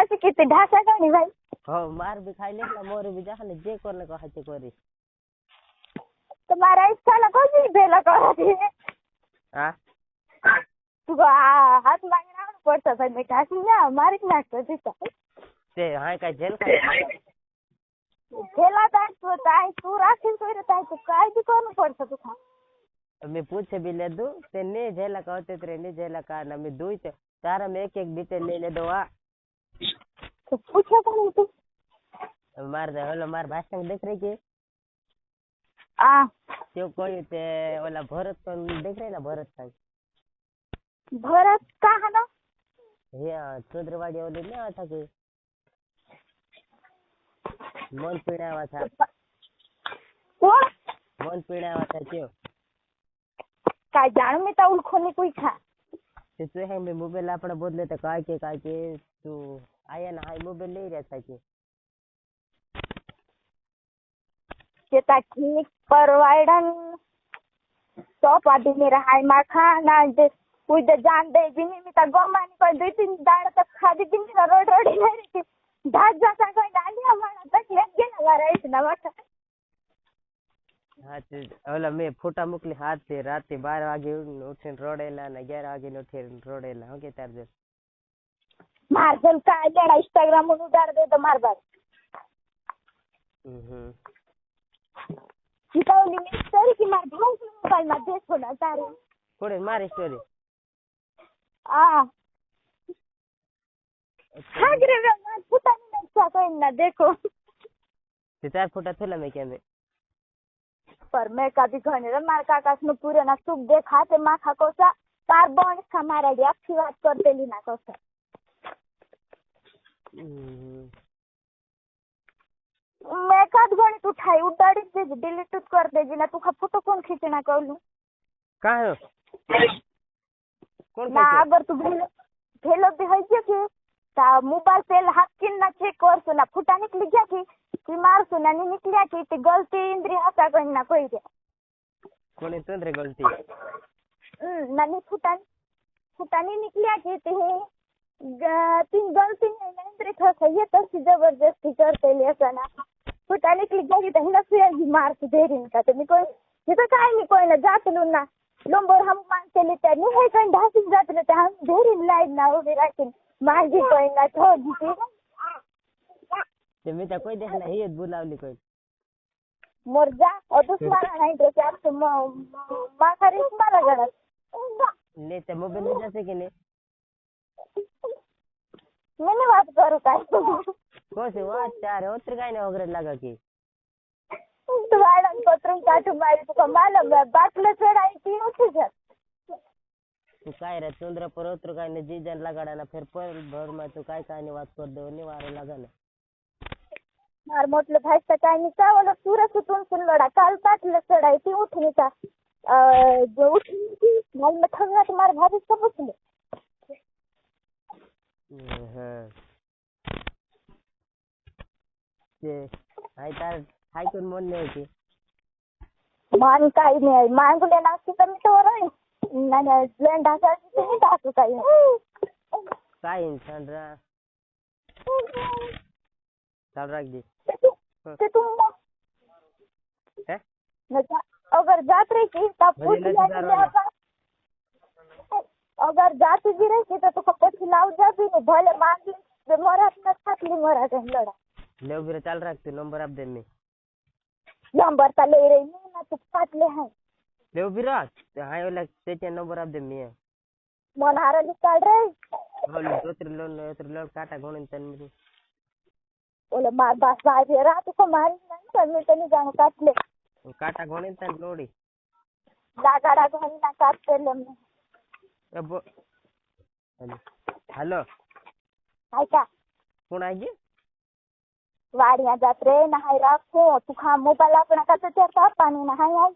कशी किती ढासा गाणी भाई हो मार भी खाई लेला मोर भी जाने जे करने को हाथे करी तुम्हारा इच्छा ना कोई भेला करा थी हां तू हाथ मांगना पड़ता भाई मैं ढासी ना मारी नाचतो तिथं ते हाय काय जेल काय खेला तू राखील तो रहता है तो काय भी कौन पड़ता तू खा मैं पूछे भी ले दूं ते ने जेला कहते तेरे ने जेला का ना मैं दूई तारा में एक डिटेल ले दो आ तो पूछो कौन तू मार दे हेलो मार भाषण देख रही के आ त्यो कोई ते ओला भरत पण देख रहे ना भरत का भरत का है ना हे चंद्रवाडी वाले ना था के मन पीड़ावा था कौन मन पीड़ावा था क्यों काय जान में तो उलखोनी कोई था ते तू है मैं मोबाइल अपना बदले तो काय के तू आया ना हाय मोबाइल ले रहा था के जेता ठीक परवाइडन तो पादी मेरा हाय माखा ना जे कोई दे जान दे जिनी में ता गोमानी को 2-3 दाड़ तक खादी दिन रोड रोड नहीं रही ढाक जाता कोई डाली हमारा तक लग गया हमारा इतना वक्त हाँ ओला मैं फोटा मोकली हाथ से रात 12 वागे उठीने रोडेला ने 11 वागे उठीने रोडेला हो के तार दे मार्जल का लेड़ा इंस्टाग्राम में उतार दे तो मार बात चितावली में स्टोरी की मार भाव से मोबाइल में देखो ना तारे कोड़े मार स्टोरी हाँ गिरे मैं पुता नहीं अच्छा कोई ना देखो सितार फोटा थोला मैं क्या में पर मैं कभी घने रे मार काकास में पूरे ना सुख देखा ते माखा कोसा तार बॉन्ड हमारा ये अच्छी बात कर देली ना कोसा मैं कद गणित उठाई उड़ाड़ी दे डिलीट कर दे ना तू फोटो कौन खींचना कहलू का है कौन ना अगर तू भेलो भी है कि ता मोबाइल पे हाथ किन ना चेक कर सुना फुटा निकल गया कि मार सुना नहीं निकलिया कि ते गलती इंद्री हसा करना कोई दे कोने तंद्रे गलती नानी फुटा नहीं निकलिया कि ते तीन गलती नहीं ना इंद्री थोड़ा ये तो जबरदस्ती करते ले सना फुटा निकल गया कि तहना से मार से देरी इनका तो नहीं कोई ये तो काय नहीं कोई ना जात लू ना लोंबर हम मानते लेते नहीं है कहीं ढासी जात लेते हम देरी लाइन ना हो मेरा कि मांगी कोई ना छोड़ दी ते मैं तो कोई देखना ही बुलावली कोई मोर जा और तुम्हारा नहीं तो क्या तुम मां खरी तुम्हारा गलत ले ते मोबाइल ले जैसे कि नहीं मैंने बात करूँ का कौन से बात चार उतर गए ना वगैरह लगा कि तुम्हारा पत्रम का तुम्हारी तो कमाल है बात ले चढ़ाई थी उठ जा तू काय रे चंद्र पर उतर गए ने जीजन लगाड़ा ना फिर पर भर में तू काय काय ने बात कर दे निवार लगा ना मार मोटले भाई सकाई निका वाला पूरा सुतून सुन लड़ा काल पाट ले चढ़ाई थी उठने का जो उठनी थी माल में ठगना तुम्हारे भाभी सब पूछ ले हां ये आई तार हाई कोन मन नहीं की मान काही नाही मान को लेना की कमी तो रही ना ना प्लान ढासा की नहीं ढासू काही काय इंसान रा चल रख दी ते तुम है ना अगर जात रही थी तब पूछ लिया अगर जाती भी रही थी तो कुछ खिलाओ जाती नहीं भले मांग ले मोरा अपना खाली मोरा कहीं लड़ा ले भी चल रख तू नंबर आप दे में नंबर तो ले रही नहीं ना तू काट ले है ले भी रख हाय वाला तेरे नंबर आप दे में मन हारा निकाल रहे बोल दो लोग काटा गोन तन में बोले मार बास बाज रात को मारी नहीं पर मैं तो नहीं जाऊं काट ले काटा गोन तन लोड़ी दागाड़ा को ना काट कर ले मैं अब हेलो हाय का कौन आएगी वाड़िया जात रे नहाई राखो तू खा मोबाइल अपना का तो तेरा पानी नहाई आई